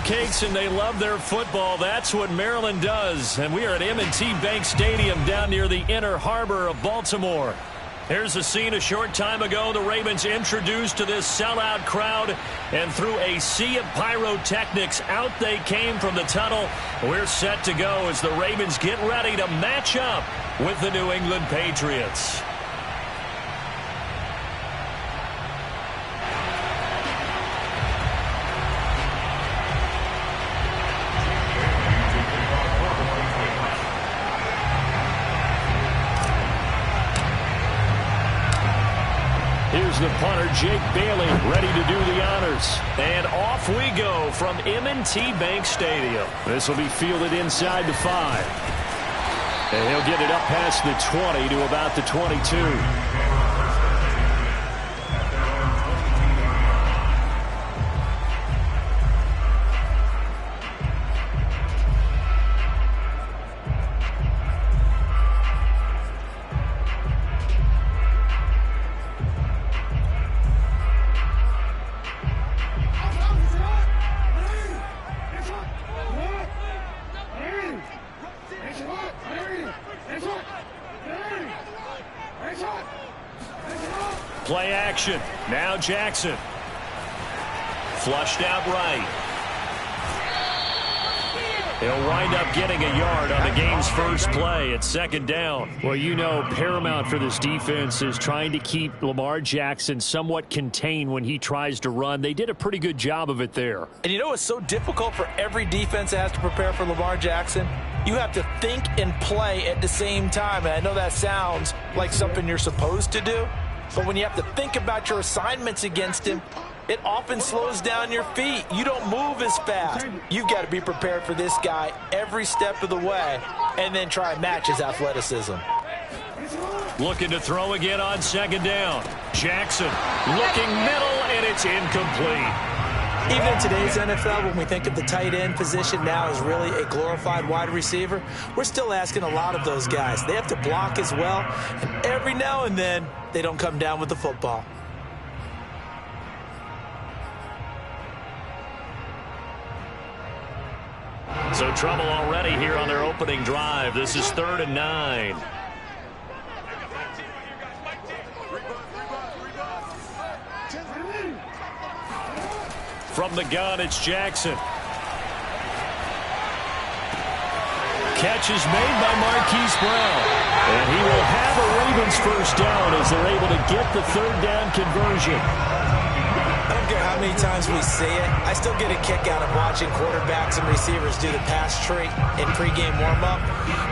cupcakes and they love their football. That's what Maryland does. And we are at M&T Bank Stadium down near the Inner Harbor of Baltimore. Here's a scene a short time ago. The Ravens introduced to this sellout crowd, and through a sea of pyrotechnics, out they came from the tunnel. We're set to go as the Ravens get ready to match up with the New England Patriots. Here's the punter, Jake Bailey, ready to do the honors. And off we go from M&T Bank Stadium. This will be fielded inside the 5. And he'll get it up past the 20 to about the 22. Play action. Now Jackson. Flushed out right. He'll wind up getting a yard on the game's first play at second down. Well, you know, paramount for this defense is trying to keep Lamar Jackson somewhat contained when he tries to run. They did a pretty good job of it there. And you know it's so difficult for every defense that has to prepare for Lamar Jackson? You have to think and play at the same time. And I know that sounds like something you're supposed to do. But when you have to think about your assignments against him, it often slows down your feet. You don't move as fast. You've got to be prepared for this guy every step of the way and then try and match his athleticism. Looking to throw again on second down. Jackson looking middle, and it's incomplete. Even in today's NFL, when we think of the tight end position now as really a glorified wide receiver, we're still asking a lot of those guys. They have to block as well, and every now and then, they don't come down with the football. So trouble already here on their opening drive. This is 3rd and 9. From the gun, it's Jackson. Catch is made by Marquise Brown. And he will have a Ravens first down as they're able to get the 3rd down conversion. I don't care how many times we see it. I still get a kick out of watching quarterbacks and receivers do the pass tree in pregame warm-up.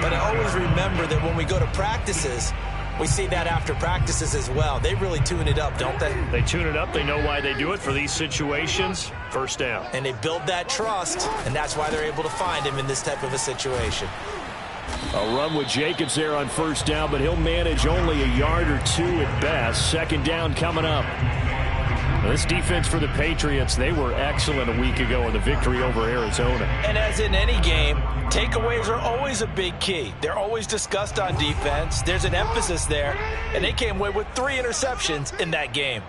But I always remember that when we go to practices, we see that after practices as well. They really tune it up, don't they? They tune it up. They know why they do it for these situations. First down. And they build that trust, and that's why they're able to find him in this type of a situation. A run with Jacobs there on first down, but he'll manage only a yard or two at best. Second down coming up. This defense for the Patriots, they were excellent a week ago in the victory over Arizona. And as in any game, takeaways are always a big key. They're always discussed on defense. There's an emphasis there, and they came away with 3 interceptions in that game.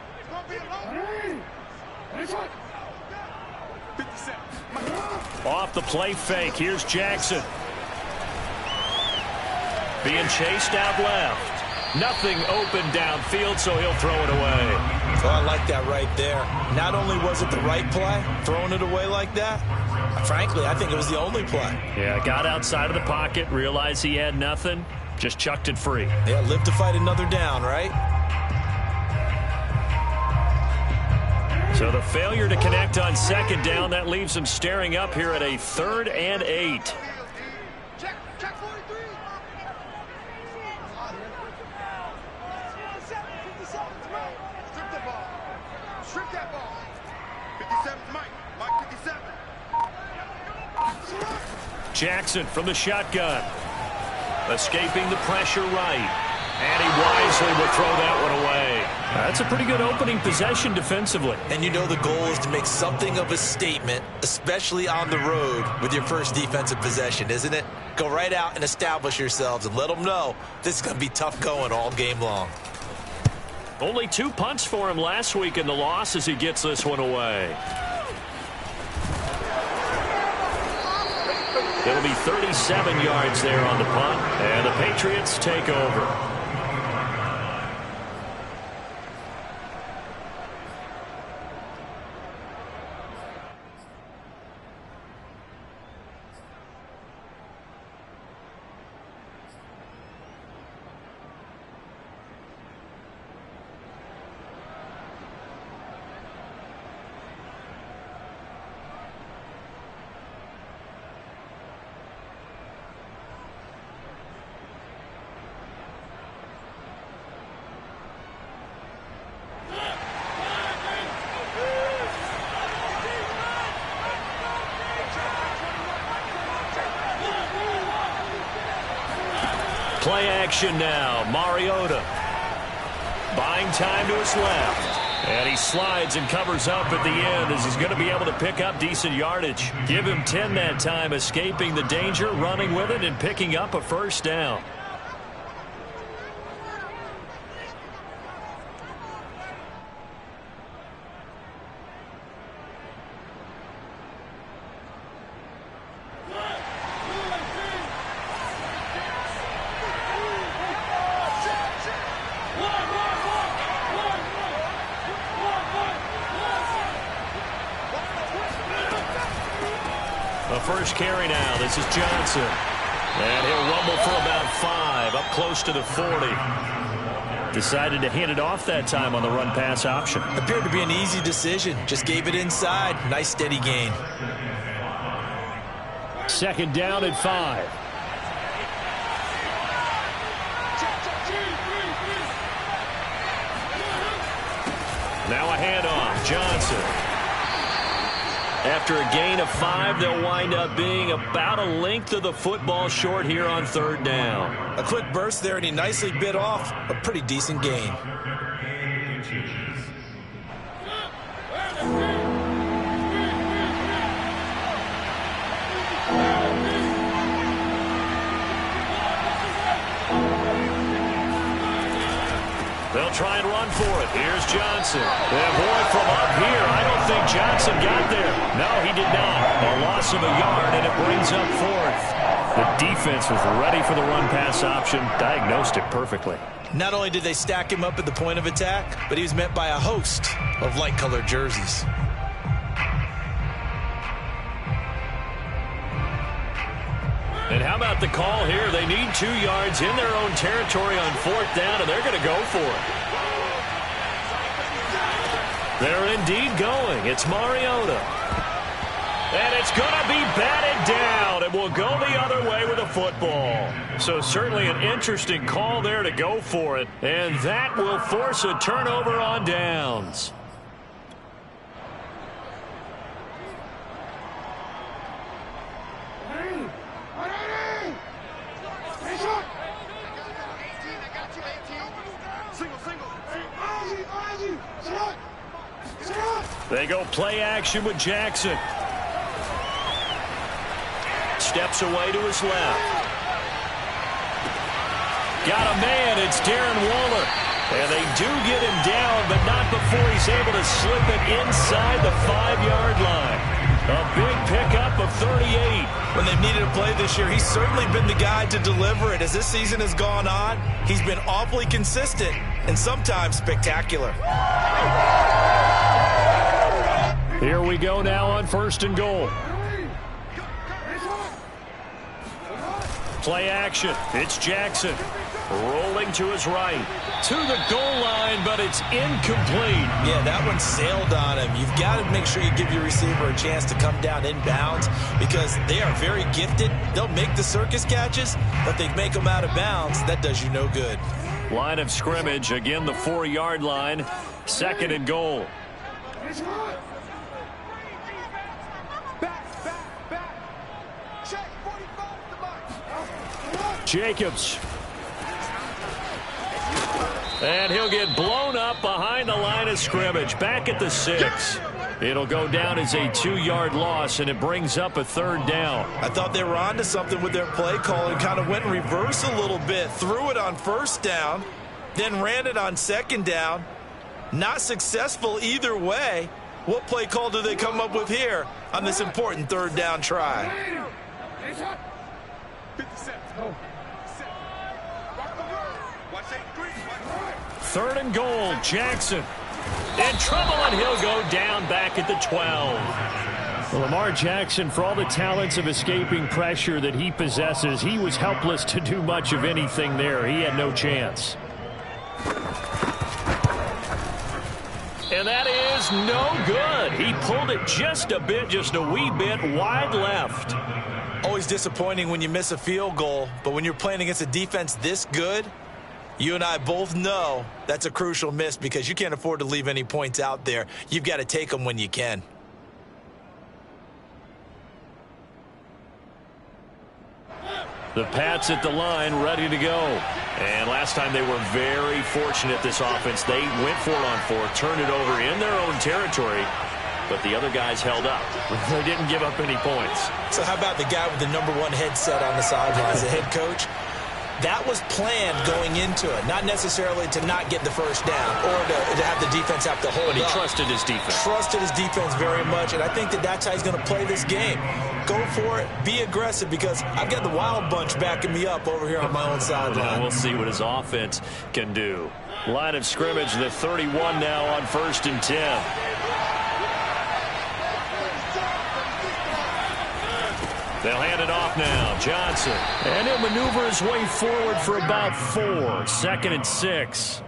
Off the play fake, here's Jackson. Being chased out left. Nothing open downfield, so he'll throw it away. Oh, I like that right there. Not only was it the right play, throwing it away like that, frankly, I think it was the only play. Yeah, got outside of the pocket, realized he had nothing, just chucked it free. Yeah, live to fight another down, right? So the failure to connect on second down, that leaves him staring up here at a 3rd and 8. Jackson from the shotgun. Escaping the pressure right. And he wisely will throw that one away. That's a pretty good opening possession defensively. And you know the goal is to make something of a statement, especially on the road with your first defensive possession, isn't it? Go right out and establish yourselves and let them know this is going to be tough going all game long. Only 2 punts for him last week in the loss as he gets this one away. It'll be 37 yards there on the punt, and the Patriots take over. Play action now. Mariota buying time to his left. And he slides and covers up at the end as he's going to be able to pick up decent yardage. Give him 10 that time, escaping the danger, running with it, and picking up a first down. First carry now. This is Johnson. And he'll rumble for about 5, up close to the 40. Decided to hand it off that time on the run-pass option. Appeared to be an easy decision. Just gave it inside. Nice steady gain. Second down at 5. Now a handoff. Johnson. After a gain of 5, they'll wind up being about a length of the football short here on third down. A quick burst there, and he nicely bit off a pretty decent gain. They'll try and run for it. Here's Johnson. And boy, from up here, I don't think Johnson got there. No, he did not. A loss of a yard, and it brings up 4th. The defense was ready for the run-pass option, diagnosed it perfectly. Not only did they stack him up at the point of attack, but he was met by a host of light-colored jerseys. And how about the call here? They need 2 yards in their own territory on 4th down, and they're going to go for it. They're indeed going. It's Mariota. And it's going to be batted down. It will go the other way with the football. So certainly an interesting call there to go for it. And that will force a turnover on downs. They go play action with Jackson. Steps away to his left. Got a man. It's Darren Waller. And they do get him down, but not before he's able to slip it inside the 5-yard line. A big pickup of 38. When they've needed a play this year, he's certainly been the guy to deliver it. As this season has gone on, he's been awfully consistent and sometimes spectacular. Here we go now on 1st and goal. Play action. It's Jackson. Rolling to his right. To the goal line, but it's incomplete. Yeah, that one sailed on him. You've got to make sure you give your receiver a chance to come down inbounds because they are very gifted. They'll make the circus catches, but they make them out of bounds. That does you no good. Line of scrimmage. Again, the 4-yard line. 2nd and goal. Jacobs. And he'll get blown up behind the line of scrimmage. Back at the 6. It'll go down as a 2-yard loss, and it brings up a 3rd down. I thought they were onto something with their play call and kind of went in reverse a little bit. Threw it on 1st down, then ran it on 2nd down. Not successful either way. What play call do they come up with here on this important 3rd down try? Third and goal, Jackson. In trouble, and he'll go down back at the 12. Well, Lamar Jackson, for all the talents of escaping pressure that he possesses, he was helpless to do much of anything there. He had no chance. And that is no good. He pulled it just a wee bit wide left. Always disappointing when you miss a field goal, but when you're playing against a defense this good, you and I both know that's a crucial miss because you can't afford to leave any points out there. You've got to take them when you can. The Pats at the line, ready to go. And last time they were very fortunate, this offense. They went for it on fourth, turned it over in their own territory, but the other guys held up. They didn't give up any points. So how about the guy with the #1 headset on the sidelines, the head coach? That was planned going into it, not necessarily to not get the first down or to have the defense have to hold up. But he trusted his defense. Trusted his defense very much, and I think that's how he's going to play this game. Go for it, be aggressive, because I've got the wild bunch backing me up over here on my own sideline. We'll see what his offense can do. Line of scrimmage, the 31 now on 1st and 10. They'll hand it off now. Johnson. And he'll maneuver his way forward for about 4. 2nd and 6.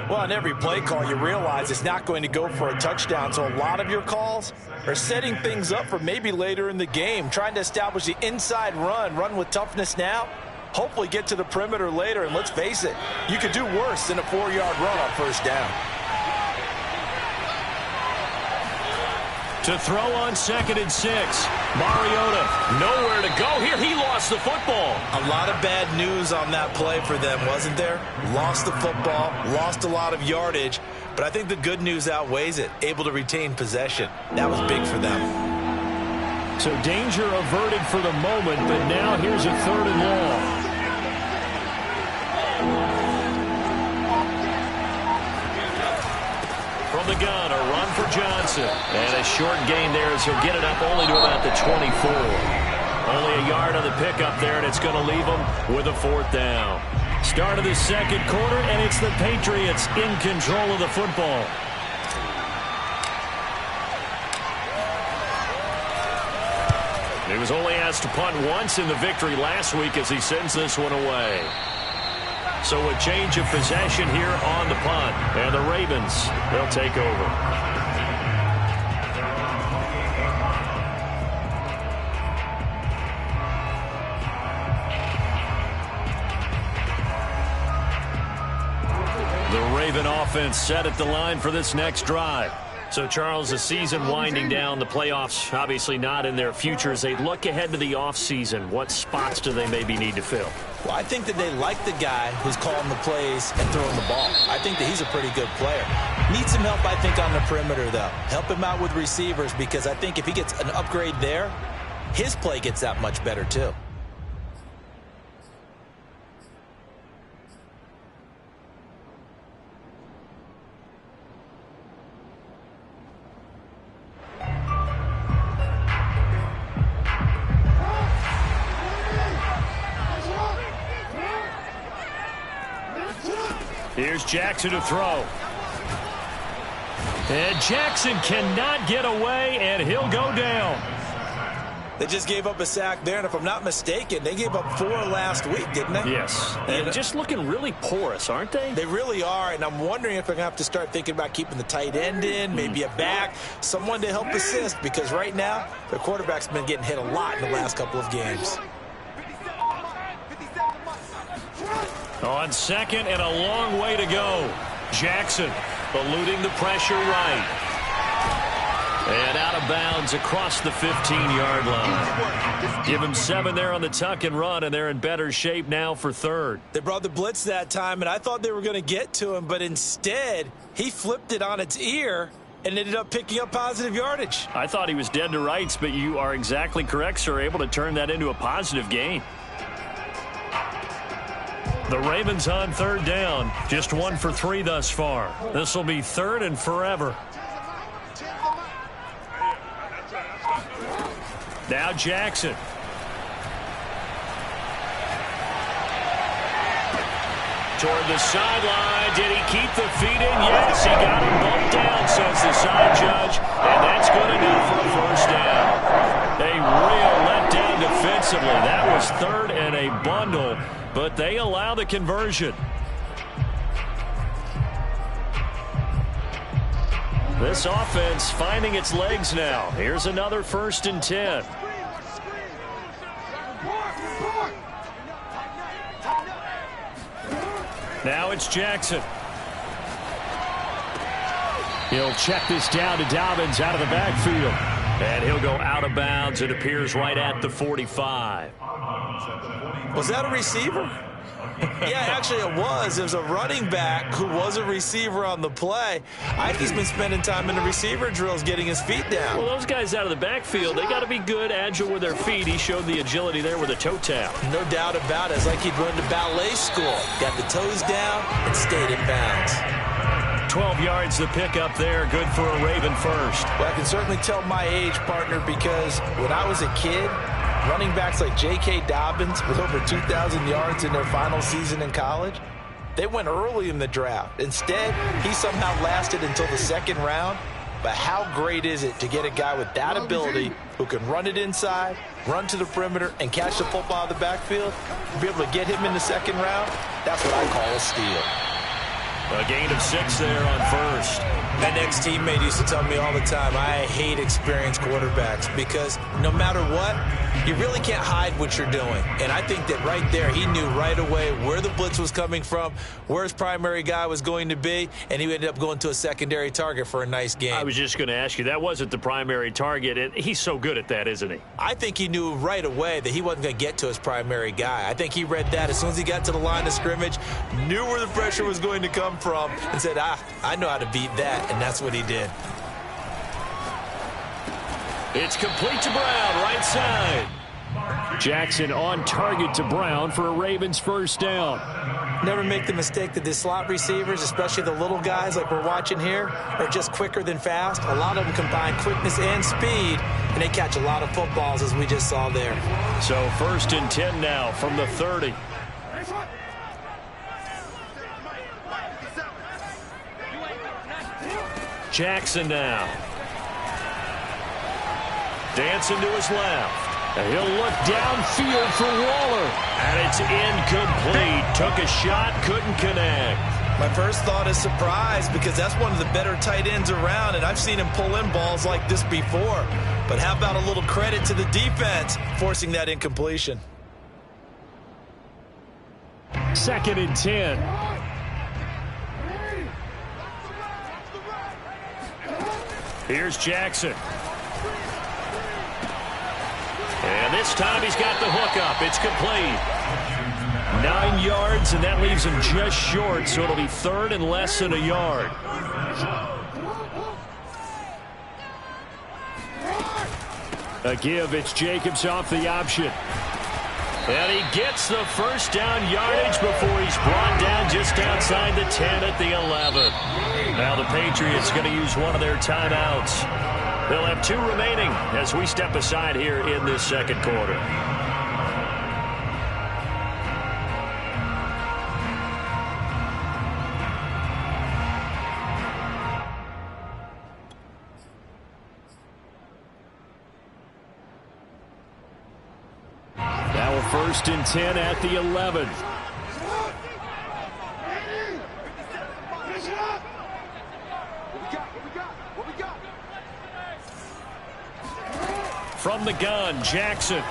Well, on every play call, you realize it's not going to go for a touchdown. So a lot of your calls are setting things up for maybe later in the game, trying to establish the inside run with toughness now, hopefully get to the perimeter later. And let's face it, you could do worse than a 4-yard run on 1st down. To throw on 2nd and 6. Mariota, nowhere to go here. He lost the football. A lot of bad news on that play for them, wasn't there? Lost the football, lost a lot of yardage, but I think the good news outweighs it. Able to retain possession. That was big for them. So danger averted for the moment, but now here's a 3rd and long. From the gun, a run for Johnson. And a short gain there as he'll get it up only to about the 24. Only a yard on the pickup there, and it's going to leave him with a 4th down. Start of the 2nd quarter, and it's the Patriots in control of the football. He was only asked to punt once in the victory last week as he sends this one away. So a change of possession here on the punt. And the Ravens, they'll take over. The Raven offense set at the line for this next drive. So, Charles, the season winding down, the playoffs obviously not in their future. As they look ahead to the offseason, what spots do they maybe need to fill? Well, I think that they like the guy who's calling the plays and throwing the ball. I think that he's a pretty good player. Needs some help, I think, on the perimeter, though. Help him out with receivers, because I think if he gets an upgrade there, his play gets that much better, too. Here's Jackson to throw. And Jackson cannot get away, and he'll go down. They just gave up a sack there, and if I'm not mistaken, they gave up 4 last week, didn't they? Yes. And just looking really porous, aren't they? They really are, and I'm wondering if they're going to have to start thinking about keeping the tight end in, maybe a back, someone to help assist, because right now, their quarterback's been getting hit a lot in the last couple of games. On 2nd and a long way to go. Jackson eluding the pressure right. And out of bounds across the 15-yard line. Give him 7 there on the tuck and run, and they're in better shape now for 3rd. They brought the blitz that time, and I thought they were going to get to him, but instead, he flipped it on its ear and ended up picking up positive yardage. I thought he was dead to rights, but you are exactly correct, sir. Able to turn that into a positive gain. The Ravens on 3rd down. Just 1 for 3 thus far. This will be 3rd and forever. Now Jackson. Toward the sideline. Did he keep the feet in? Yes, he got him bumped down, says the side judge. And that's good enough for a first down. A real letdown defensively. That was third and a bundle, but they allow the conversion. This offense finding its legs now. Here's another 1st and 10. Now it's Jackson. He'll check this down to Dobbins out of the backfield. And he'll go out of bounds. It appears right at the 45. Was that a receiver? Yeah, actually it was. It was a running back who was a receiver on the play. I think he's been spending time in the receiver drills getting his feet down. Well, those guys out of the backfield, they got to be good, agile with their feet. He showed the agility there with a toe tap. No doubt about it. It's like he'd run to ballet school. Got the toes down and stayed in bounds. 12 yards the pickup there. Good for a Raven first. Well, I can certainly tell my age, partner, because when I was a kid, running backs like J.K. Dobbins with over 2,000 yards in their final season in college, they went early in the draft. Instead, he somehow lasted until the 2nd round. But how great is it to get a guy with that ability who can run it inside, run to the perimeter, and catch the football out of the backfield? Be able to get him in the 2nd round? That's what I call a steal. A gain of 6 there on first. That ex-teammate used to tell me all the time, I hate experienced quarterbacks because no matter what, you really can't hide what you're doing. And I think that right there, he knew right away where the blitz was coming from, where his primary guy was going to be, and he ended up going to a secondary target for a nice game. I was just going to ask you, that wasn't the primary target, and he's so good at that, isn't he? I think he knew right away that he wasn't going to get to his primary guy. I think he read that as soon as he got to the line of scrimmage, knew where the pressure was going to come from, and said, I know how to beat that. And that's what he did. It's complete to Brown, right side. Jackson on target to Brown for a Ravens first down. Never make the mistake that the slot receivers, especially the little guys like we're watching here, are just quicker than fast. A lot of them combine quickness and speed, and they catch a lot of footballs, as we just saw there. So 1st and 10 now from the 30. Jackson now. Dancing to his left. And he'll look downfield for Waller. And it's incomplete. Took a shot, couldn't connect. My first thought is surprise because that's one of the better tight ends around, and I've seen him pull in balls like this before. But how about a little credit to the defense forcing that incompletion? 2nd and 10. Here's Jackson. And this time he's got the hook up. It's complete. 9 yards, and that leaves him just short, so it'll be 3rd and less than a yard. A give. It's Jacobs off the option. And he gets the first down yardage before he's brought down just outside the 10 at the 11. Now the Patriots going to use one of their timeouts. They'll have 2 remaining as we step aside here in this 2nd quarter. Now a 1st and 10 at the 11. From the gun, Jackson.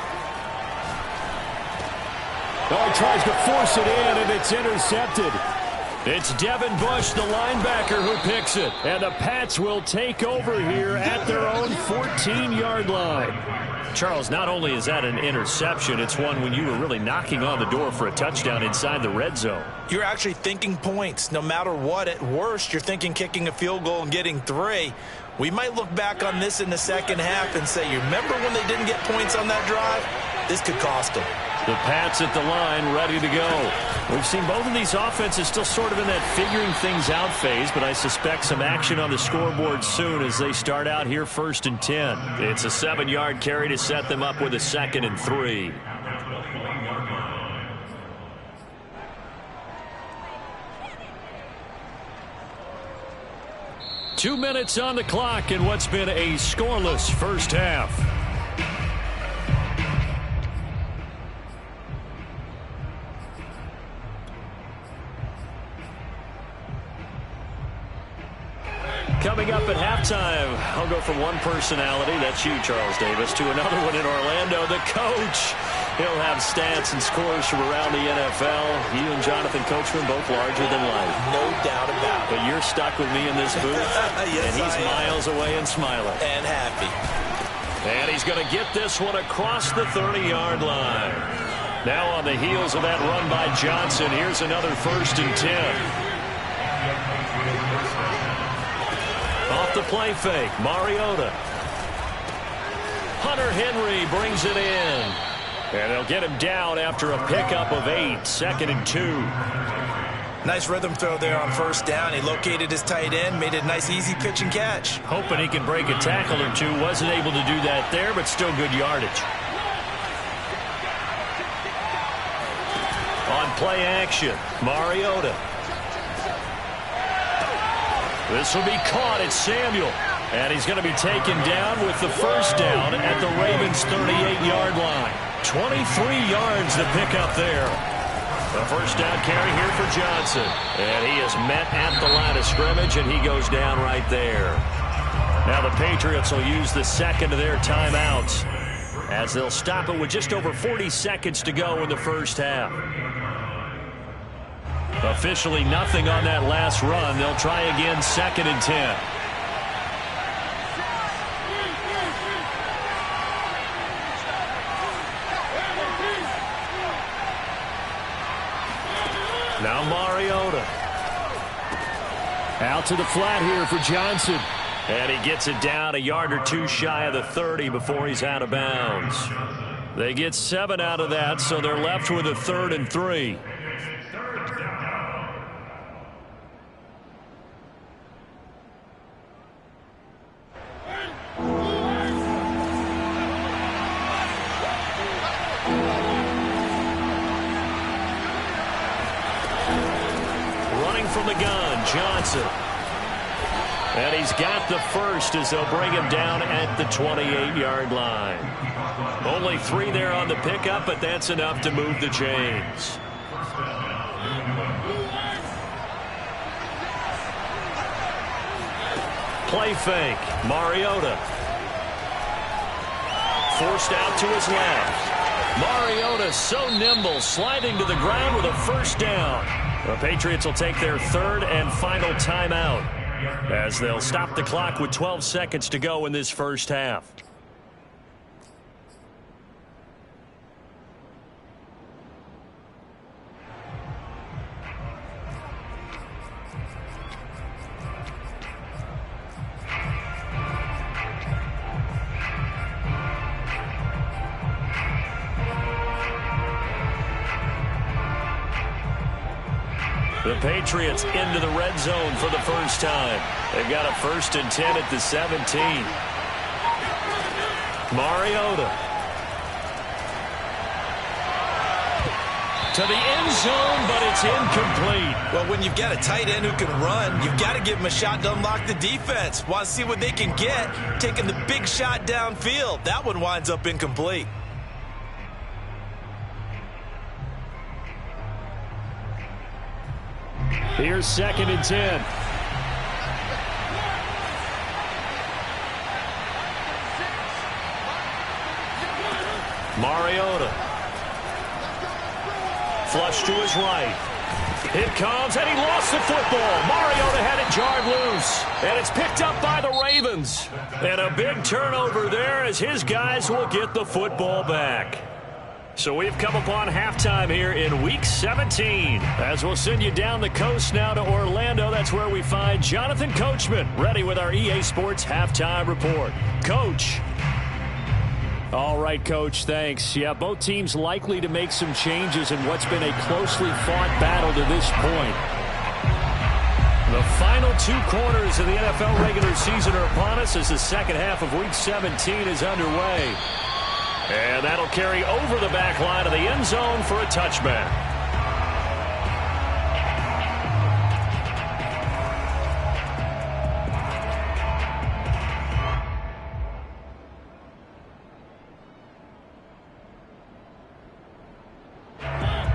Oh, he tries to force it in, and it's intercepted. It's Devin Bush, the linebacker, who picks it. And the Pats will take over here at their own 14-yard line. Charles, not only is that an interception, it's one when you were really knocking on the door for a touchdown inside the red zone. You're actually thinking points. No matter what, at worst, you're thinking kicking a field goal and getting 3. We might look back on this in the 2nd half and say, you remember when they didn't get points on that drive? This could cost them. The Pats at the line, ready to go. We've seen both of these offenses still sort of in that figuring things out phase, but I suspect some action on the scoreboard soon as they start out here 1st and 10. It's a 7-yard carry to set them up with a 2nd and 3. 2 minutes on the clock in what's been a scoreless first half. Coming up at halftime, I'll go from one personality, that's you, Charles Davis, to another one in Orlando, the coach. He'll have stats and scores from around the NFL. You and Jonathan Coachman both larger than life. No doubt about it. But you're stuck with me in this booth, yes, and he's miles away and smiling. And happy. And he's going to get this one across the 30-yard line. Now on the heels of that run by Johnson, here's another 1st and 10. Off the play fake, Mariota. Hunter Henry brings it in. And they'll get him down after a pickup of 8, 2nd and 2. Nice rhythm throw there on 1st down. He located his tight end, made it a nice easy pitch and catch. Hoping he can break a tackle or two. Wasn't able to do that there, but still good yardage. On play action, Mariota. This will be caught. It's Samuel. And he's going to be taken down with the 1st down at the Ravens' 38-yard line. 23 yards to pick up there. The 1st down carry here for Johnson. And he is met at the line of scrimmage, and he goes down right there. Now the Patriots will use the 2nd of their timeouts as they'll stop it with just over 40 seconds to go in the 1st half. Officially nothing on that last run. They'll try again, 2nd and 10. Now Mariota. Out to the flat here for Johnson. And he gets it down a yard or two shy of the 30 before he's out of bounds. They get 7 out of that, so they're left with a 3rd and 3. From the gun, Johnson. And he's got the 1st as they'll bring him down at the 28-yard line. Only 3 there on the pickup, but that's enough to move the chains. Play fake, Mariota. Forced out to his left. Mariota so nimble, sliding to the ground with a 1st down. The Patriots will take their 3rd and final timeout as they'll stop the clock with 12 seconds to go in this 1st half. The Patriots into the red zone for the 1st time. They've got a 1st and 10 at the 17. Mariota. To the end zone, but it's incomplete. Well, when you've got a tight end who can run, you've got to give him a shot to unlock the defense. Want to see what they can get, taking the big shot downfield. That one winds up incomplete. Here's 2nd and 10. Mariota. Flush to his right. It comes, and he lost the football. Mariota had it jarred loose, and it's picked up by the Ravens. And a big turnover there as his guys will get the football back. So we've come upon halftime here in Week 17. As we'll send you down the coast now to Orlando, that's where we find Jonathan Coachman, ready with our EA Sports Halftime Report. Coach. All right, Coach, thanks. Yeah, both teams likely to make some changes in what's been a closely fought battle to this point. The final 2 quarters of the NFL regular season are upon us as the 2nd half of Week 17 is underway. And that'll carry over the back line of the end zone for a touchback.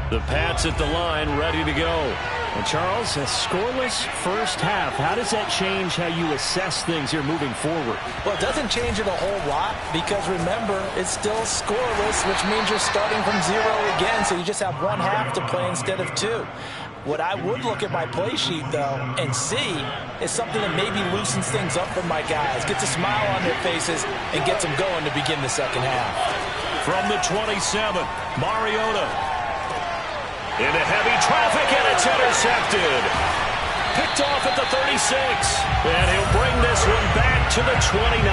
The Pats at the line, ready to go. And Charles, a scoreless first half. How does that change how you assess things here moving forward? Well, it doesn't change it a whole lot because, remember, it's still scoreless, which means you're starting from 0 again, so you just have one half to play instead of 2. What I would look at my play sheet, though, and see is something that maybe loosens things up for my guys, gets a smile on their faces, and gets them going to begin the second half. From the 27, Mariota. Into heavy traffic, and it's intercepted. Picked off at the 36. And he'll bring this one back to the 29.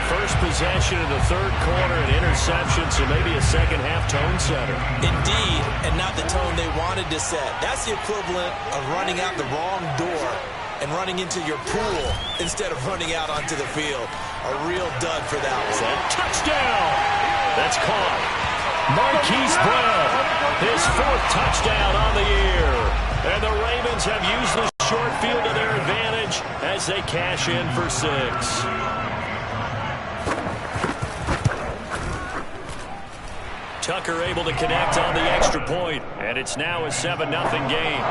First possession in the third quarter, an interception, so maybe a second-half tone setter. Indeed, and not the tone they wanted to set. That's the equivalent of running out the wrong door and running into your pool instead of running out onto the field. A real dud for that one. Touchdown! That's caught. Marquise Brown, his 4th touchdown on the year. And the Ravens have used the short field to their advantage as they cash in for 6. Tucker able to connect on the extra point, and it's now a 7-0 game.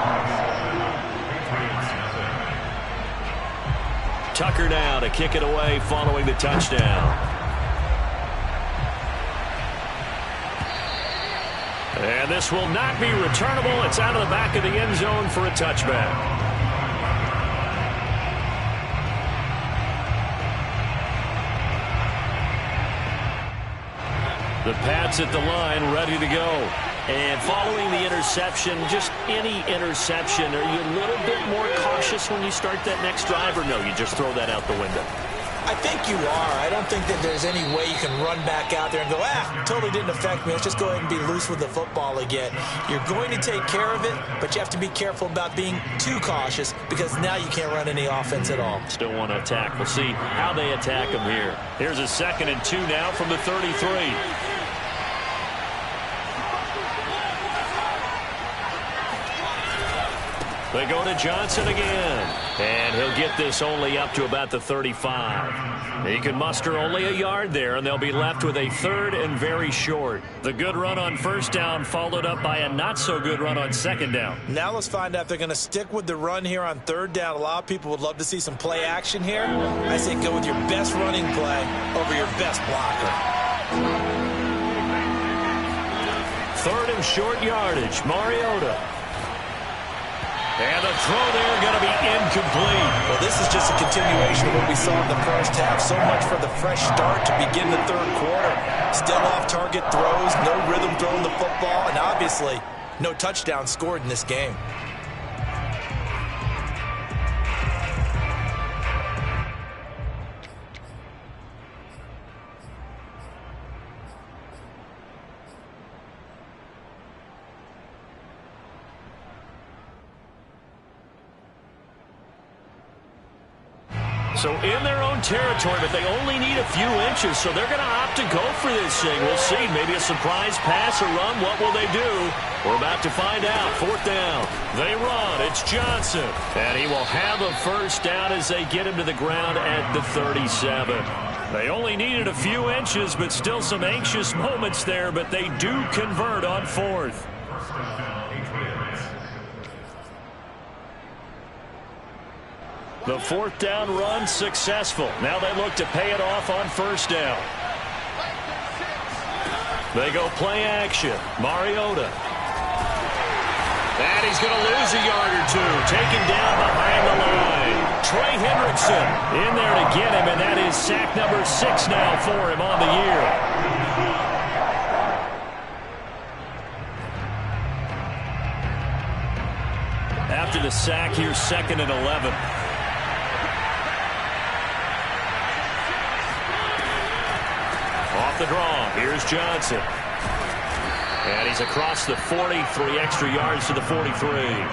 Tucker now to kick it away following the touchdown. And this will not be returnable. It's out of the back of the end zone for a touchback. The Pats at the line, ready to go. And following the interception, just any interception, are you a little bit more cautious when you start that next drive, or no, you just throw that out the window? I think you are. I don't think that there's any way you can run back out there and go, totally didn't affect me. Let's just go ahead and be loose with the football again. You're going to take care of it, but you have to be careful about being too cautious because now you can't run any offense at all. Still want to attack. We'll see how they attack them here. Here's a 2nd and 2 now from the 33. They go to Johnson again. And he'll get this only up to about the 35. He can muster only a yard there, and they'll be left with a 3rd and very short. The good run on first down followed up by a not-so-good run on second down. Now let's find out if they're going to stick with the run here on 3rd down. A lot of people would love to see some play action here. I say go with your best running play over your best blocker. 3rd and short yardage. Mariota. And the throw there going to be incomplete. Well, this is just a continuation of what we saw in the first half. So much for the fresh start to begin the third quarter. Still off-target throws, no rhythm throwing the football, and obviously no touchdown scored in this game. So in their own territory, but they only need a few inches, so they're going to opt to go for this thing. We'll see. Maybe a surprise pass or run. What will they do? We're about to find out. 4th down. They run. It's Johnson. And he will have a first down as they get him to the ground at the 37. They only needed a few inches, but still some anxious moments there, but they do convert on 4th. The 4th down run successful. Now they look to pay it off on first down. They go play action. Mariota. And he's going to lose a yard or two. Taken down behind the line. Trey Hendrickson in there to get him, and that is sack number 6 now for him on the year. After the sack, here's 2nd and 11. Off the draw, here's Johnson. And he's across the 40, 3 extra yards to the 43.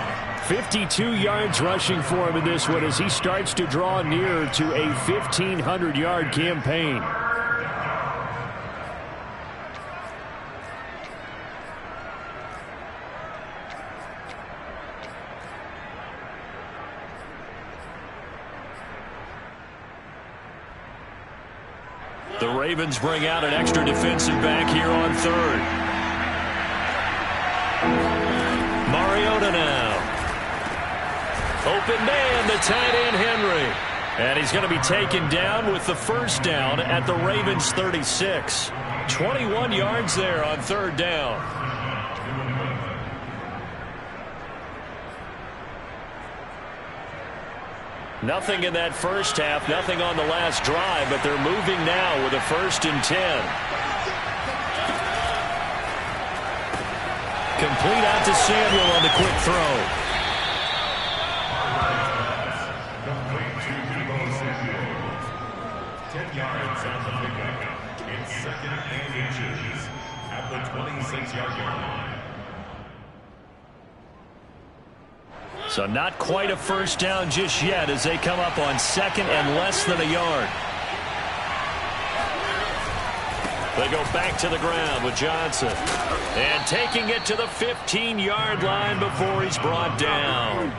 52 yards rushing for him in this one as he starts to draw nearer to a 1,500-yard campaign. The Ravens bring out an extra defensive back here on 3rd. Arizona now. Open man, the tight end, Henry. And he's going to be taken down with the first down at the Ravens 36. 21 yards there on third down. Nothing in that first half, nothing on the last drive, but they're moving now with a 1st and 10. Complete out to Samuel on the quick throw. At the 26-yard line. So not quite a first down just yet as they come up on 2nd and less than a yard. They go back to the ground with Johnson. And taking it to the 15-yard line before he's brought down.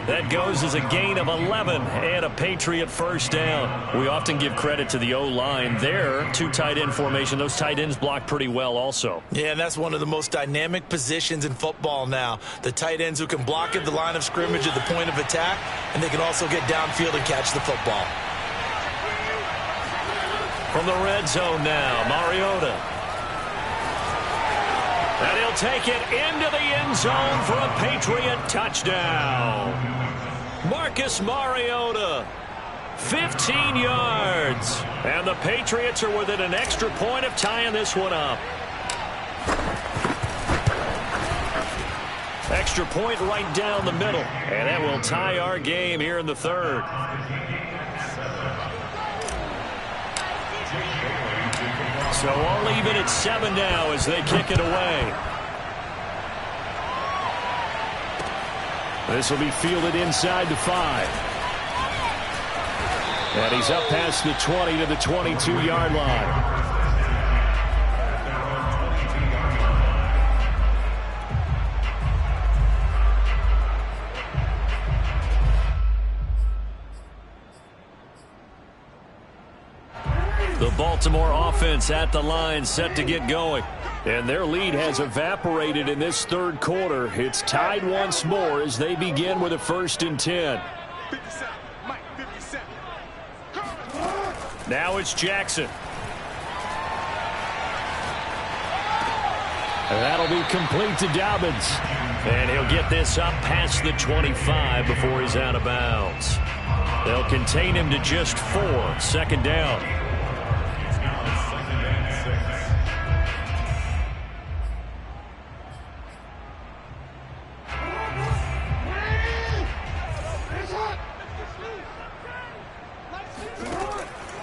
That goes as a gain of 11 and a Patriot first down. We often give credit to the O-line there. 2 tight end formation. Those tight ends block pretty well also. Yeah, and that's one of the most dynamic positions in football now. The tight ends who can block at the line of scrimmage at the point of attack, and they can also get downfield and catch the football. From the red zone now, Mariota. And he'll take it into the end zone for a Patriot touchdown. Marcus Mariota, 15 yards. And the Patriots are within an extra point of tying this one up. Extra point right down the middle. And that will tie our game here in the third. So all even at 7 now as they kick it away. This will be fielded inside the 5. And he's up past the 20 to the 22-yard line. The Baltimore offense at the line set to get going. And their lead has evaporated in this third quarter. It's tied once more as they begin with a 1st and 10. 57, Mike, 57. Now it's Jackson. And that'll be complete to Dobbins. And he'll get this up past the 25 before he's out of bounds. They'll contain him to just 4. 2nd down.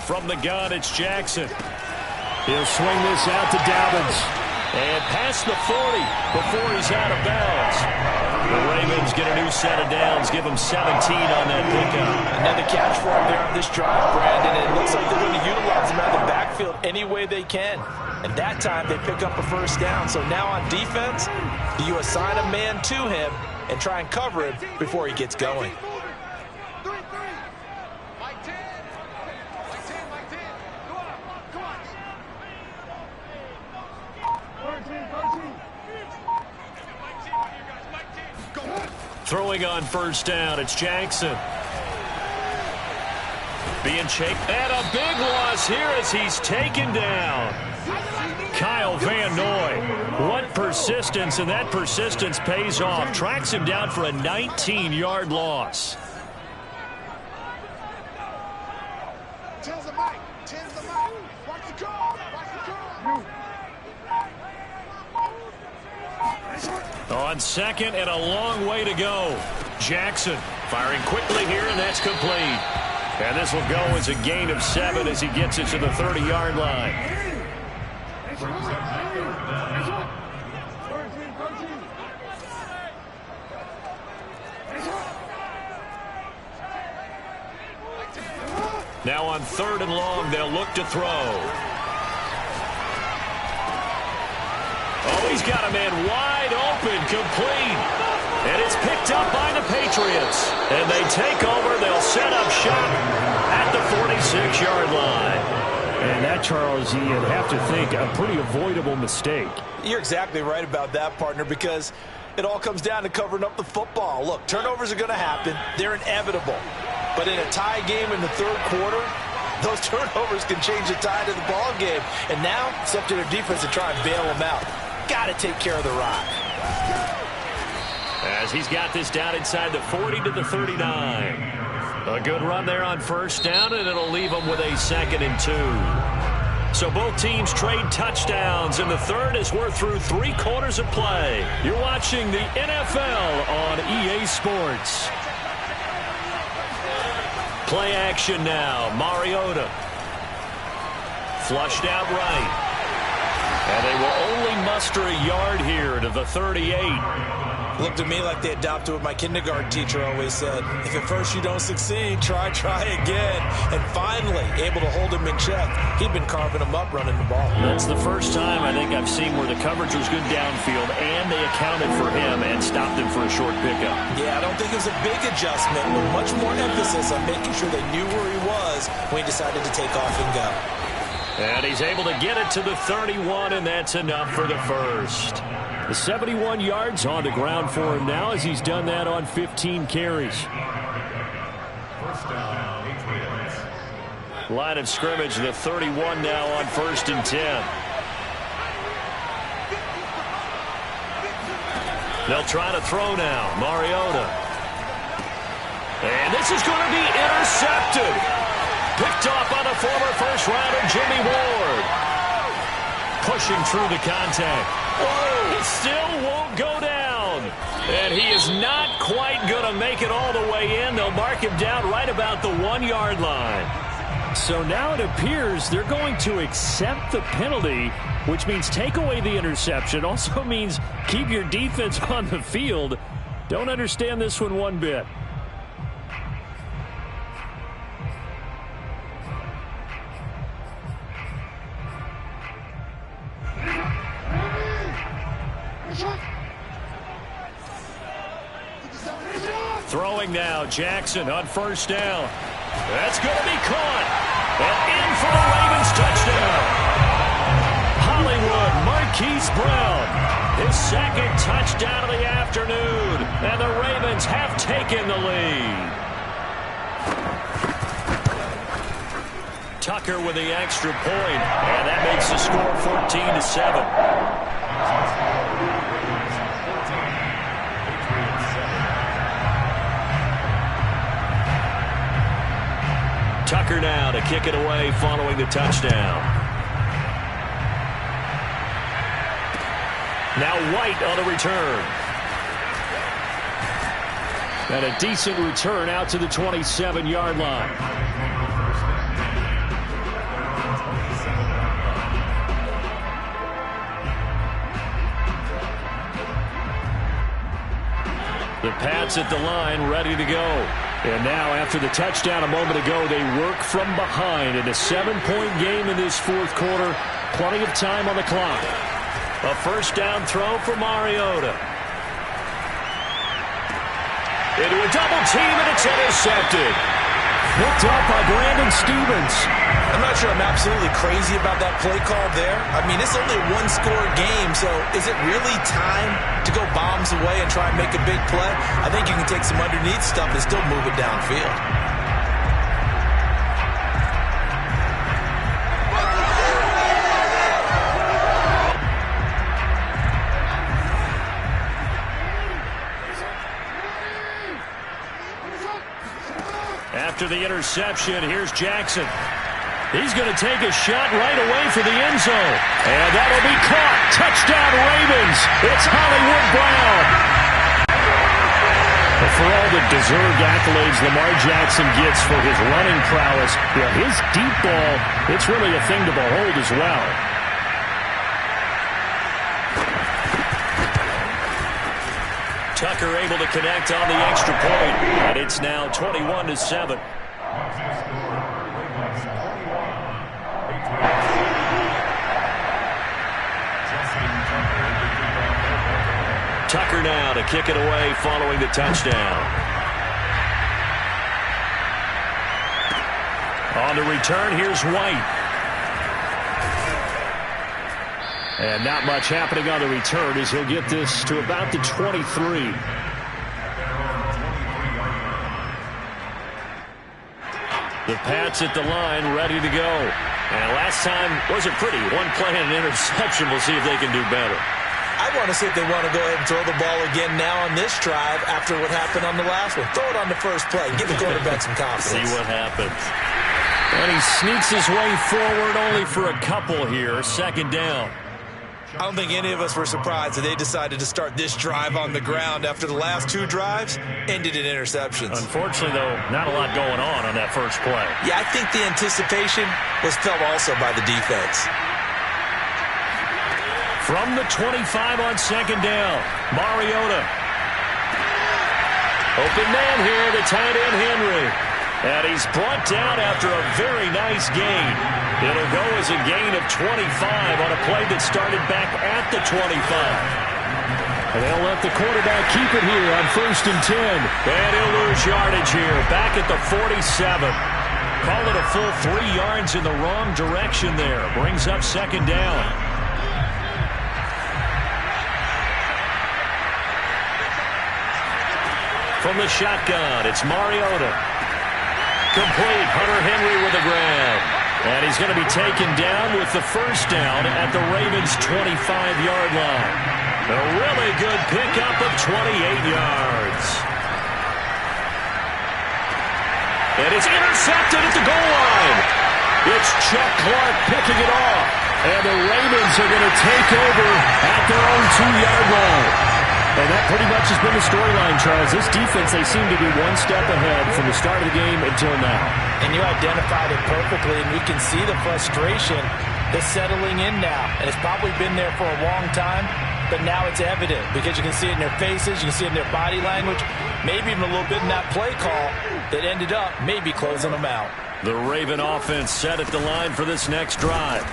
From the gun, it's Jackson. He'll swing this out to Dobbins. And past the 40 before he's out of bounds. The Ravens get a new set of downs, give him 17 on that pickup. Another catch for him there on this drive, Brandon. And it looks like they're going to utilize him out of the backfield any way they can. And that time they pick up a 1st down. So now on defense, you assign a man to him and try and cover him before he gets going. Throwing on 1st down, it's Jackson. Being chased, and a big loss here as he's taken down. Kyle Van Noy. What persistence, and that persistence pays off. Tracks him down for a 19-yard loss. On 2nd and a long way to go. Jackson firing quickly here, and that's complete. And this will go as a gain of 7 as he gets it to the 30-yard line. Now on 3rd and long, they'll look to throw. Oh, he's got a man wide open, complete. And it's picked up by the Patriots. And they take over. They'll set up shop at the 46-yard line. And that, Charles, you'd have to think a pretty avoidable mistake. You're exactly right about that, partner, because It all comes down to covering up the football. Look, turnovers are going to happen. They're inevitable. But in a tie game in the third quarter, those turnovers can change the tide of the ball game. And now it's up to their defense to try and bail them out. Got to take care of the rock. As he's got this down inside the 40 to the 39. A good run there on first down, and it'll leave them with a 2nd and 2. So both teams trade touchdowns, and the third as we're through 3 quarters of play. You're watching the NFL on EA Sports. Play action now. Mariota. Flushed out right. And they will only muster a yard here to the 38. Looked at me like they adopted what my kindergarten teacher always said. If at first you don't succeed, try again. And finally, able to hold him in check. He'd been carving him up running the ball. That's the first time I think I've seen where the coverage was good downfield, and they accounted for him and stopped him for a short pickup. Yeah, I don't think it was a big adjustment, but much more emphasis on making sure they knew where he was when he decided to take off and go. And he's able to get it to the 31, and that's enough for the first. The 71 yards on the ground for him now as he's done that on 15 carries. First down, Patriots. Line of scrimmage, the 31 now on 1st and 10. They'll try to throw now. Mariota. And this is going to be intercepted. Picked off on a former first-rounder, Jimmy Ward. Pushing through the contact. Whoa! It still won't go down. And he is not quite going to make it all the way in. They'll mark him down right about the 1-yard line. So now it appears they're going to accept the penalty, which means take away the interception. Also means keep your defense on the field. Don't understand this one bit. Throwing now, Jackson on first down. That's going to be caught. And in for the Ravens touchdown. Hollywood Marquise Brown. His 2nd touchdown of the afternoon. And the Ravens have taken the lead. Tucker with the extra point. And that makes the score 14-7. Tucker now to kick it away following the touchdown. Now White on the return. And a decent return out to the 27-yard line. The Pats at the line, ready to go. And now, after the touchdown a moment ago, they work from behind in a 7-point game in this 4th quarter. Plenty of time on the clock. A first down throw for Mariota. Into a double team, and it's intercepted. Picked up by Brandon Stevens. I'm not sure I'm absolutely crazy about that play call there. I mean, it's only a 1-score game, so is it really time to go bombs away and try and make a big play? I think you can take some underneath stuff and still move it downfield. After the interception, here's Jackson. He's going to take a shot right away for the end zone. And that'll be caught. Touchdown Ravens. It's Hollywood Brown. But for all the deserved accolades Lamar Jackson gets for his running prowess, his deep ball, it's really a thing to behold as well. Tucker able to connect on the extra point. And it's now 21-7. Tucker now to kick it away following the touchdown. On the return, here's White. And not much happening on the return as he'll get this to about the 23. The Pats at the line, ready to go. And last time wasn't pretty. One play and an interception. We'll see if they can do better. I want to see if they want to go ahead and throw the ball again now on this drive after what happened on the last one. Throw it on the first play. Give the quarterback some confidence. See what happens. And he sneaks his way forward only for a couple here. Second down. I don't think any of us were surprised that they decided to start this drive on the ground after the last two drives ended in interceptions. Unfortunately, though, not a lot going on that first play. Yeah, I think the anticipation was felt also by the defense. From the 25 on second down, Mariota. Open man here, the tight end Henry. And he's brought down after a very nice gain. It'll go as a gain of 25 on a play that started back at the 25. And they'll let the quarterback keep it here on 1st and 10. And he'll lose yardage here, back at the 47. Call it a full 3 yards in the wrong direction there. Brings up second down. From the shotgun, it's Mariota. Complete. Hunter Henry with a grab. And he's going to be taken down with the first down at the Ravens' 25-yard line. A really good pickup of 28 yards. And it's intercepted at the goal line. It's Chuck Clark picking it off. And the Ravens are going to take over at their own 2-yard line. And that pretty much has been the storyline, Charles. This defense, they seem to be one step ahead from the start of the game until now. And you identified it perfectly, and we can see the frustration that's settling in now. And it's probably been there for a long time, but now it's evident because you can see it in their faces, you can see it in their body language, maybe even a little bit in that play call that ended up maybe closing them out. The Raven offense set at the line for this next drive.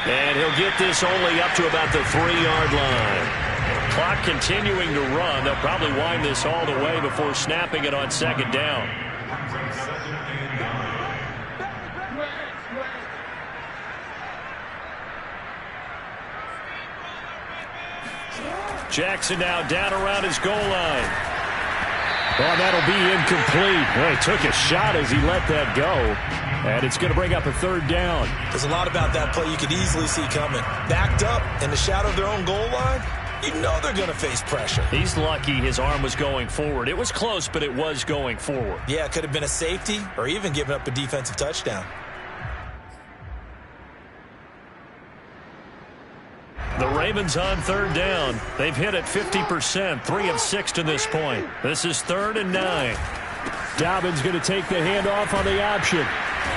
And he'll get this only up to about the 3-yard line. Clock continuing to run. They'll probably wind this all the way before snapping it on second down. Jackson now down around his goal line. Well, that'll be incomplete. Well, he took a shot as he let that go. And it's going to bring up a 3rd down. There's a lot about that play you could easily see coming. Backed up in the shadow of their own goal line, you know they're going to face pressure. He's lucky his arm was going forward. It was close, but it was going forward. Yeah, it could have been a safety or even given up a defensive touchdown. The Ravens on 3rd down. They've hit it 50%, 3 of 6 to this point. This is 3rd and 9. Dobbins going to take the handoff on the option.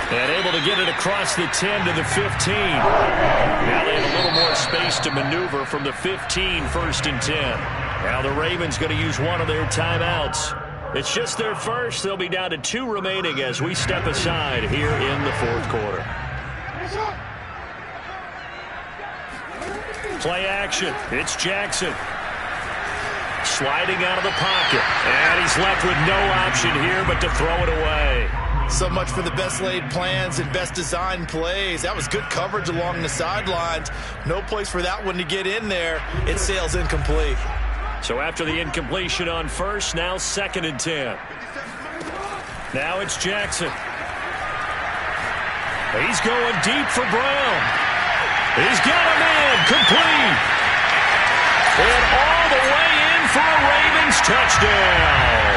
And able to get it across the 10 to the 15. Now they have a little more space to maneuver from the 15, 1st and 10. Now the Ravens going to use one of their timeouts. It's just their first. They'll be down to 2 remaining as we step aside here in the 4th quarter. Play action. It's Jackson. Sliding out of the pocket. And he's left with no option here but to throw it away. So much for the best laid plans and best designed plays. That was good coverage along the sidelines. No place for that one to get in there. It sails incomplete. So after the incompletion on first, now 2nd and 10. Now it's Jackson. He's going deep for Brown. He's got a man complete. And all the way in for a Ravens touchdown.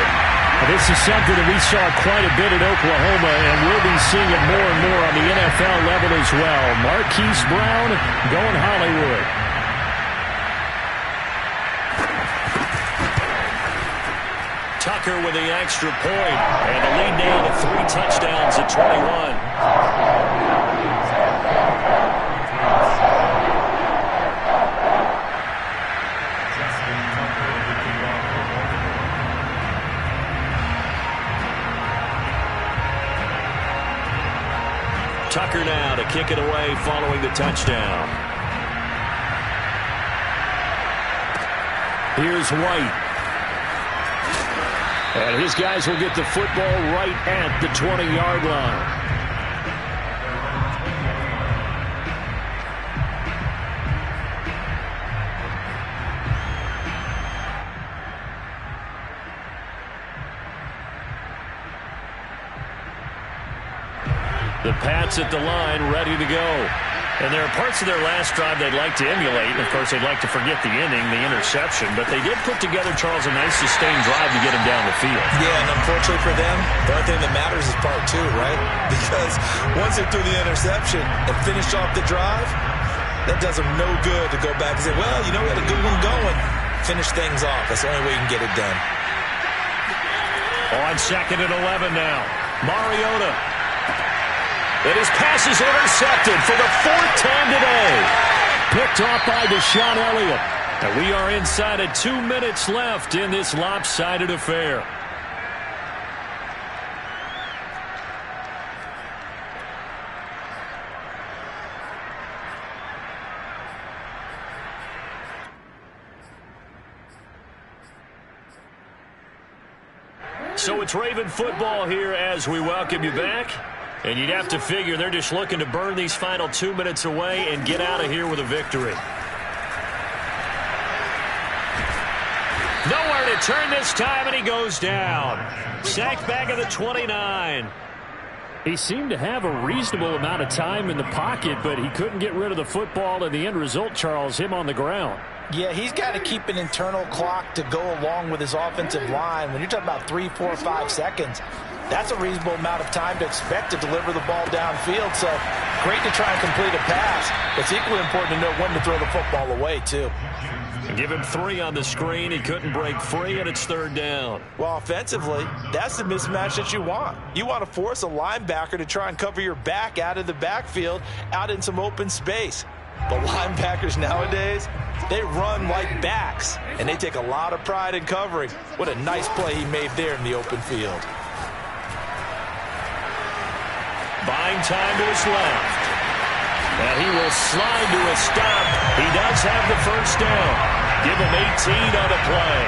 This is something that we saw quite a bit at Oklahoma, and we'll be seeing it more and more on the NFL level as well. Marquise Brown going Hollywood. Tucker with the extra point, and the lead now to 3 touchdowns at 21. Tucker now to kick it away following the touchdown. Here's White. And his guys will get the football right at the 20-yard line. The Pats at the line, ready to go. And there are parts of their last drive they'd like to emulate. And, of course, they'd like to forget the inning, the interception. But they did put together, Charles, a nice sustained drive to get him down the field. Yeah, and unfortunately for them, the only thing that matters is part two, right? Because once they threw the interception and finished off the drive, that does them no good to go back and say, well, you know, we had a good one going. Finish things off. That's the only way you can get it done. On 2nd and 11 now. Mariota. And his pass is intercepted for the 4th time today. Picked off by Deshaun Elliott. And we are inside of 2 minutes left in this lopsided affair. So it's Raven football here as we welcome you back. And you'd have to figure they're just looking to burn these final 2 minutes away and get out of here with a victory. Nowhere to turn this time, and he goes down. Sacked back at the 29. He seemed to have a reasonable amount of time in the pocket, but he couldn't get rid of the football, and the end result, Charles, him on the ground. Yeah, he's got to keep an internal clock to go along with his offensive line. When you're talking about 3, 4, 5 seconds, that's a reasonable amount of time to expect to deliver the ball downfield. So great to try and complete a pass. It's equally important to know when to throw the football away, too. Give him 3 on the screen. He couldn't break free, and it's 3rd down. Well, offensively, that's the mismatch that you want. You want to force a linebacker to try and cover your back out of the backfield, out in some open space. But linebackers nowadays, they run like backs, and they take a lot of pride in covering. What a nice play he made there in the open field. Buying time to his left. And he will slide to a stop. He does have the 1st down. Give him 18 on the play.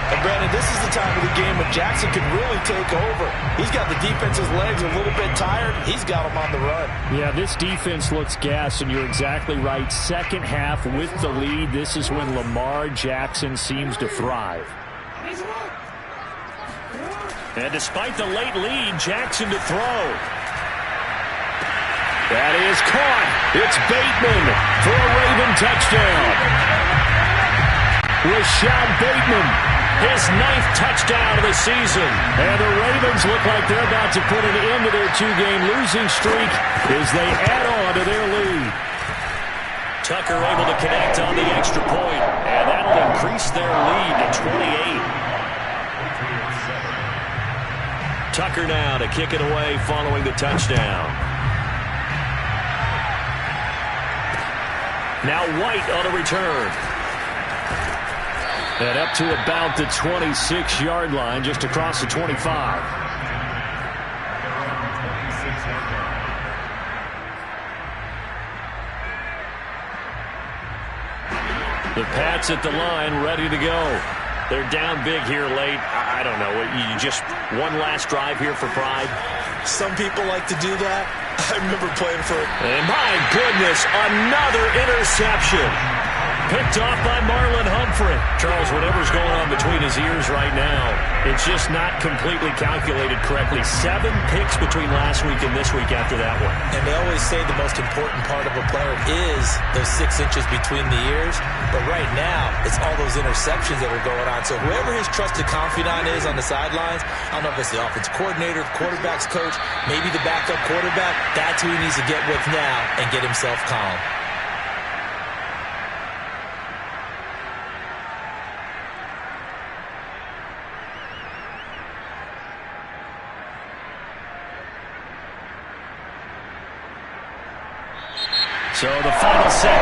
And, Brandon, this is the time of the game when Jackson could really take over. He's got the defense's legs a little bit tired. He's got them on the run. Yeah, this defense looks gassed, and you're exactly right. Second half with the lead, this is when Lamar Jackson seems to thrive. And despite the late lead, Jackson to throw. That is caught. It's Bateman for a Raven touchdown. Rashad Bateman, his 9th touchdown of the season. And the Ravens look like they're about to put an end to their 2-game losing streak as they add on to their lead. Tucker able to connect on the extra point, and that'll increase their lead to 28. Tucker now to kick it away following the touchdown. Now White on a return. And up to about the 26-yard line, just across the 25. The Pats at the line, ready to go. They're down big here late. I don't know. You just one last drive here for pride. Some people like to do that. I remember playing for it. And my goodness, another interception. Picked off by Marlon Humphrey. Charles, whatever's going on between his ears right now, it's just not completely calculated correctly. 7 picks between last week and this week after that one. And they always say the most important part of a player is those 6 inches between the ears. But right now, it's all those interceptions that are going on. So whoever his trusted confidant is on the sidelines, I don't know if it's the offensive coordinator, the quarterback's coach, maybe the backup quarterback, that's who he needs to get with now and get himself calm. So the final set.